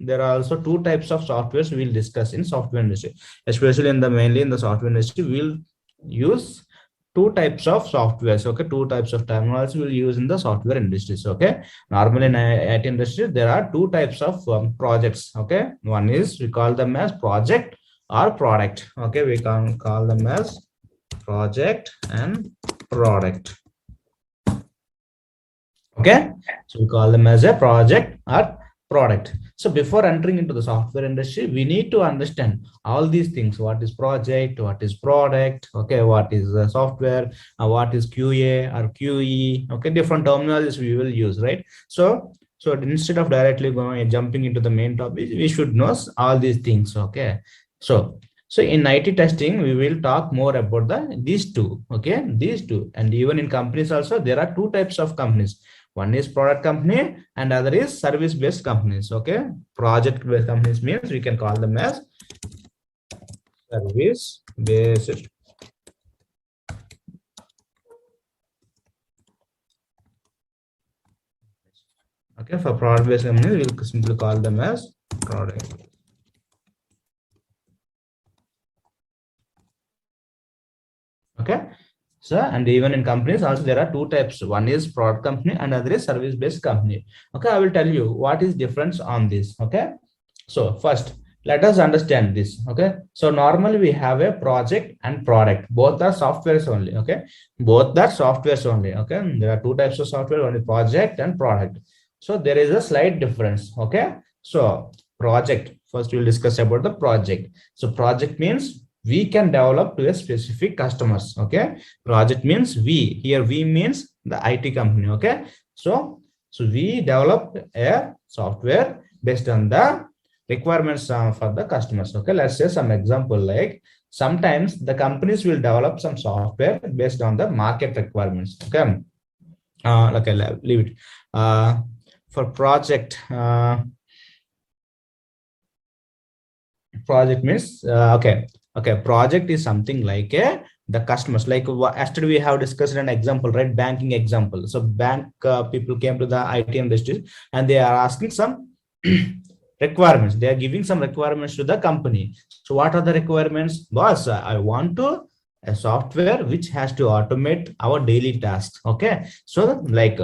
there are also two types of softwares we'll discuss in software industry, especially in the mainly in the software industry. We'll use two types of softwares. Okay, two types of terminology we'll use in the software industries. Okay, normally in IT industry there are two types of projects. Okay, one is we call them as project or product. Okay, we can call them as project and product. Okay, so we call them as a project or product. So before entering into the software industry, we need to understand all these things. What is project, what is product, okay, what is software, what is QA or QE, okay, different terminologies we will use, right? So instead of directly going and jumping into the main topic, we should know all these things. Okay, so in IT testing, we will talk more about these two. Okay, these two, and even in companies also there are two types of companies. One is product company and other is service based companies. Okay, project based companies means we can call them as service based. Okay, for product based companies we'll simply call them as product. Okay, so and even in companies also there are two types. One is product company and other is service based company. Okay, I will tell you what is difference on this. Okay, so first let us understand this. Okay, so normally we have a project and product, both are softwares only. Okay, both are softwares only. Okay, there are two types of software, only project and product. So there is a slight difference. Okay, so project, first we'll discuss about the project. So project means we can develop to a specific customers. Okay, project means we, here we means the IT company. Okay, so we develop a software based on the requirements for the customers. Okay, let's say some example, like sometimes the companies will develop some software based on the market requirements. Okay, okay, leave it. For project means okay, project is something like the customers, like yesterday we have discussed an example, right? Banking example. So bank people came to the IT industry and they are asking some requirements. They are giving some requirements to the company. So what are the requirements? Boss, I want to a software which has to automate our daily tasks. Okay, so like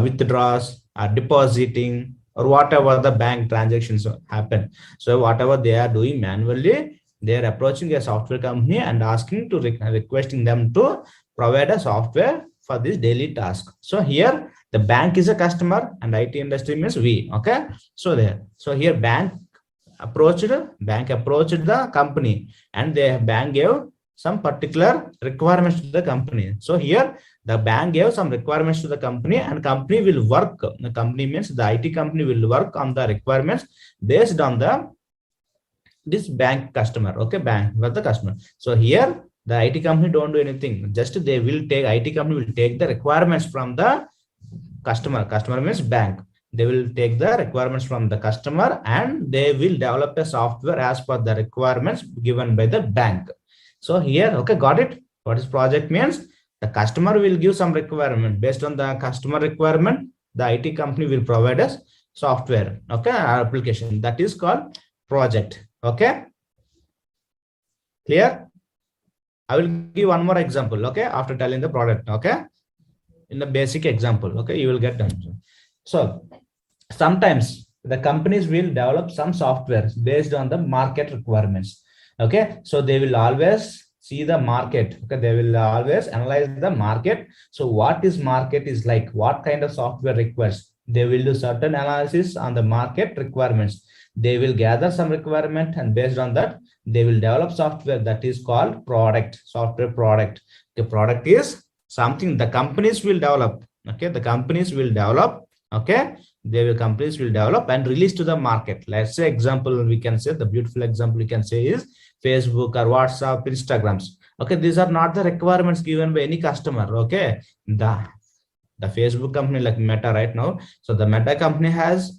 withdrawals, depositing, or whatever the bank transactions happen. So whatever they are doing manually, they are approaching a software company and asking to requesting them to provide a software for this daily task. So here the bank is a customer and IT industry means we. Okay, so here bank approached the company and the bank gave some particular requirements to the company. So here the bank gave some requirements to the company and company will work. The company means the IT company will work on the requirements based on this bank customer. Okay, bank was the customer. So here the IT company don't do anything, just they will take, IT company will take the requirements from the customer. Customer means bank. They will take the requirements from the customer and they will develop a software as per the requirements given by the bank. So here, okay, got it? What is project means? The customer will give some requirement. Based on the customer requirement, the IT company will provide us software, okay, application. That is called project. Okay, clear? I will give one more example, okay, after telling the product. Okay, in the basic example, okay, you will get done. So sometimes the companies will develop some software based on the market requirements. Okay, so they will always see the market. Okay, they will always analyze the market. So what is market is like, what kind of software requires, they will do certain analysis on the market requirements. They will gather some requirement and based on that they will develop software. That is called product, software product. The product is something the companies will develop. Okay, the companies will develop. Okay, companies will develop and release to the market. Let's say example, we can say the beautiful example we can say is Facebook or WhatsApp, Instagrams. Okay, these are not the requirements given by any customer. Okay, the Facebook company like Meta right now. So the Meta company has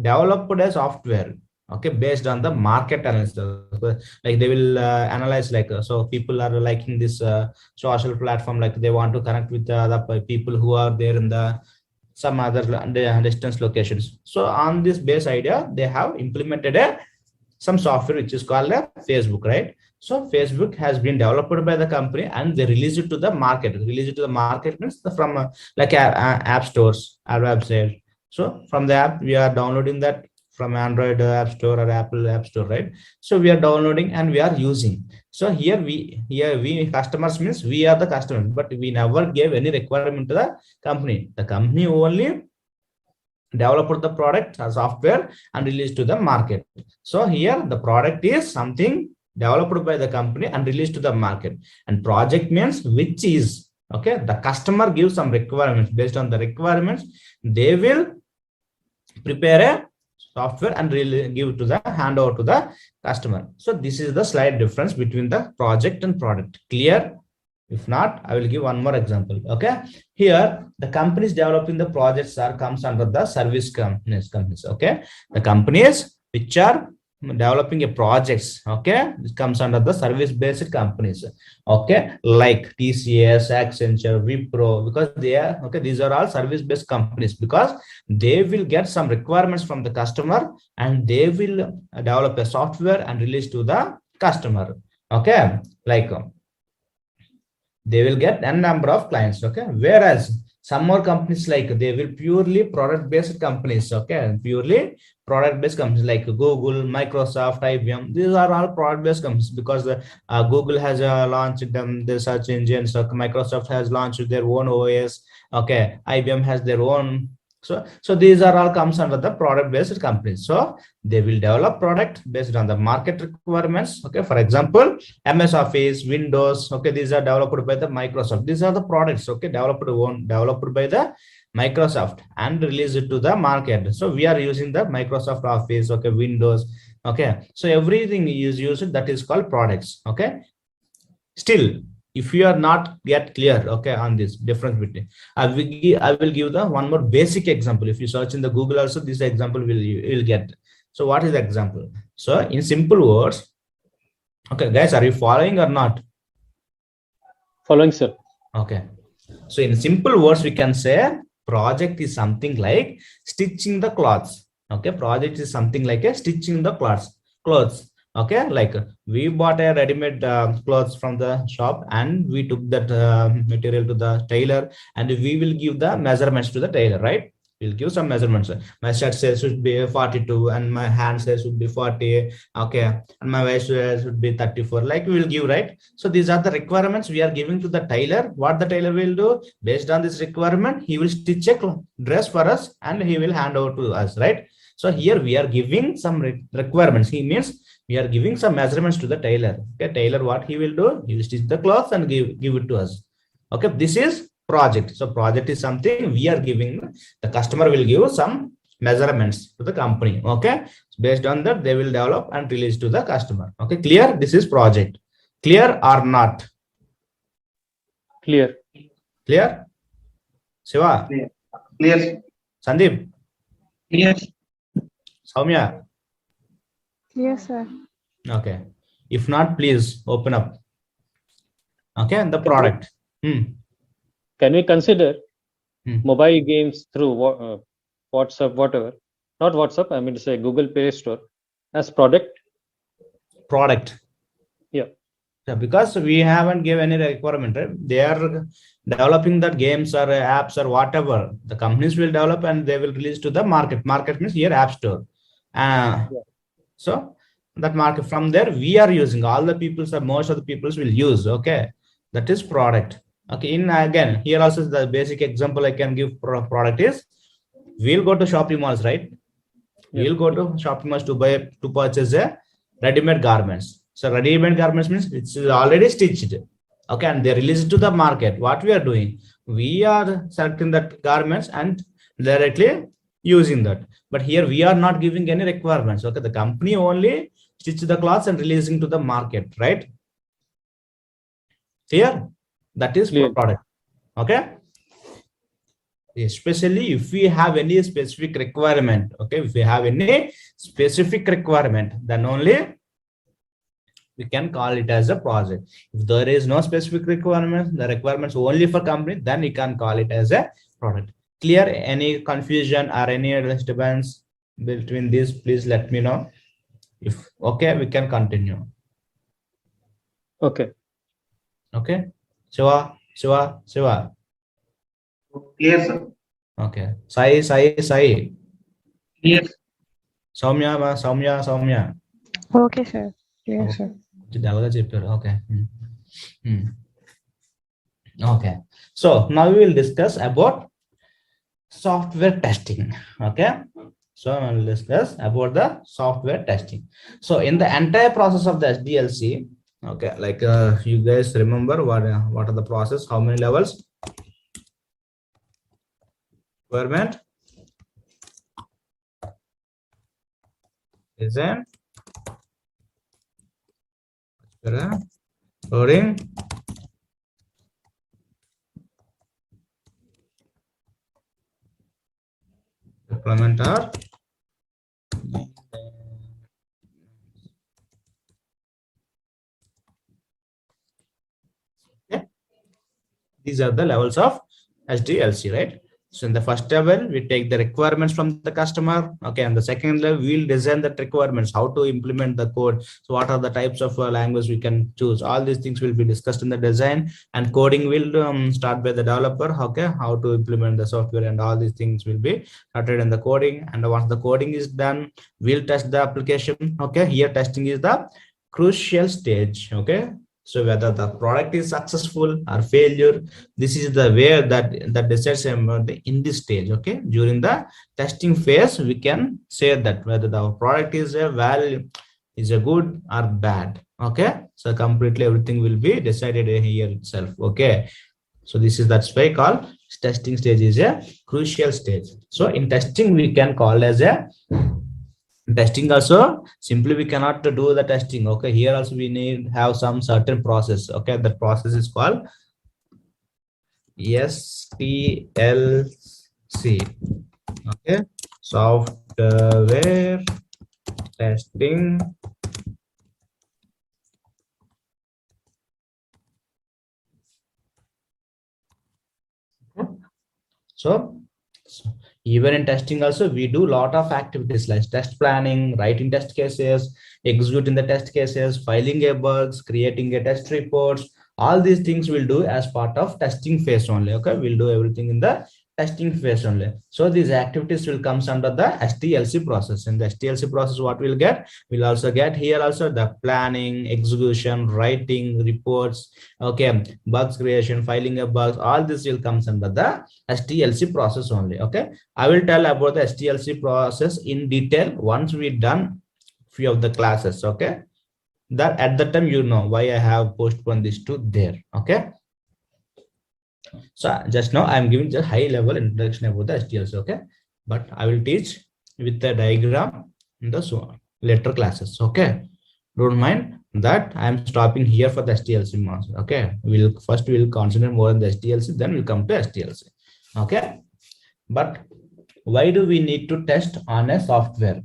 developed a software, okay, based on the market analysis. Like they will analyze, like so people are liking this social platform, like they want to connect with the other people who are there in the some other distance locations. So on this base idea, they have implemented some software which is called a Facebook, right? So Facebook has been developed by the company and they release it to the market. Release it to the market means from like app stores or website. So from the app, we are downloading that from Android App Store or Apple App Store, right? So we are downloading and we are using. So here we customers means we are the customers, but we never gave any requirement to the company. The company only developed the product or software and released to the market. So here the product is something developed by the company and released to the market, and project means which is okay. The customer gives some requirements. Based on the requirements, they will prepare a software and really give to the handover to the customer. So this is the slight difference between the project and product. Clear? If not, I will give one more example. Okay, here the companies developing the projects are comes under the service companies. Okay, the companies which are developing a projects, okay, it comes under the service based companies, okay, like TCS, Accenture, Wipro, because they are okay, these are all service based companies, because they will get some requirements from the customer and they will develop a software and release to the customer. Okay, like they will get a number of clients. Okay, whereas some more companies like they will purely product based companies. Okay, purely product based companies like Google, Microsoft, IBM. These are all product based companies, because Google has launched them the search engines. So Microsoft has launched their own OS. Okay, IBM has their own. So these are all comes under the product based companies. So they will develop product based on the market requirements. Okay, for example, MS Office, Windows. Okay, these are developed by the Microsoft. These are the products. Okay, developed by the Microsoft and release it to the market. So we are using the Microsoft Office. Okay, Windows. Okay, so everything is used, that is called products. Okay, still, if you are not yet clear, okay, on this difference between, I will give the one more basic example. If you search in the Google also, this example will get. So what is the example? So in simple words, okay guys, are you following or not? Following, sir. Okay, so in simple words, we can say project is something like stitching the clothes. Okay, project is something like a stitching the clothes. Okay, like we bought a ready-made clothes from the shop and we took that material to the tailor and we will give the measurements to the tailor, right? We'll give some measurements. My shirt size should be 42 and my hand size should be 40. Okay, and my waist size should be 34. Like we will give, right? So these are the requirements we are giving to the tailor. What the tailor will do based on this requirement, he will stitch a dress for us and he will hand over to us, right? So here we are giving some requirements. He means we are giving some measurements to the tailor. Okay, tailor, what he will do, he will stitch the cloth and give it to us. Okay, this is project. So project is something we are giving, the customer will give some measurements to the company. Okay, based on that they will develop and release to the customer. Okay, clear? This is project. Clear or not? Clear. Clear? Shiva? Clear. Sandeep? Yes. Soumya? Yes, sir. Okay, if not, please open up. Okay, the product. Can we consider mobile games through WhatsApp, whatever? Not WhatsApp, I mean to say Google Play Store as product? Yeah. Yeah, because we haven't given any requirement, right? They are developing the games or apps or whatever. The companies will develop and they will release to the market. Market means here App Store. So that market, from there we are using, all the peoples or most of the peoples will use. Okay, that is product. Okay, in again here also the basic example I can give product is, we'll go to shopping malls, right? We'll go to shopping malls to purchase a ready-made garments. So ready-made garments means it's already stitched. Okay, and they release it to the market. What we are doing, we are selecting that garments and directly using that. But here we are not giving any requirements. Okay, the company only stitch the cloths and releasing to the market, right? Clear? That is product. Okay, especially if we have any specific requirement. Okay, if we have any specific requirement, then only we can call it as a project. If there is no specific requirement, the requirements only for company, then we can call it as a product. Clear? Any confusion or any disturbance between these, please let me know. If okay, we can continue. Okay. Okay. Shiva. Clear, sir. Okay. Sai. Clear. Soumya. Okay, sir. Yes, sir. Okay. Okay. So now we will discuss about software testing. Okay. So I will discuss about the software testing. So in the entire process of the SDLC, okay, like you guys remember what are the process? How many levels? Requirement, design, coding, deployment, or okay. These are the levels of SDLC, right? So in the first level, we take the requirements from the customer. Okay, and the second level, we'll design that requirements, how to implement the code. So what are the types of language we can choose? All these things will be discussed in the design, and coding will start by the developer. Okay, how to implement the software, and all these things will be started in the coding. And once the coding is done, we'll test the application. Okay, here testing is the crucial stage. Okay, so whether the product is successful or failure, this is the way that decides in this stage. Okay, during the testing phase, we can say that whether the product is a good or bad. Okay, so completely everything will be decided here itself. Okay, so this is that's why called testing stage is a crucial stage. So in testing, we can call as a testing also simply we cannot do the testing. Okay, here also we need have some certain process. Okay, the process is called SDLC. Okay, software testing. So even in testing also, we do a lot of activities like test planning, writing test cases, executing the test cases, filing a bugs, creating a test reports. All these things we'll do as part of testing phase only. Okay, we'll do everything in the testing phase only. So these activities will comes under the SDLC process. In the SDLC process, what we'll get? We'll also get here also the planning, execution, writing reports. Okay, bugs creation, filing a bugs. All this will comes under the SDLC process only. Okay, I will tell about the SDLC process in detail once we done few of the classes. Okay, that at the time you know why I have postponed this to there. Okay, so just now I'm giving just high level introduction about the SDLC. Okay, but I will teach with the diagram in the later classes. Okay, don't mind that I'm stopping here for the SDLC. Okay, we'll concentrate more on the SDLC, then we'll come to SDLC. Okay, but why do we need to test on a software?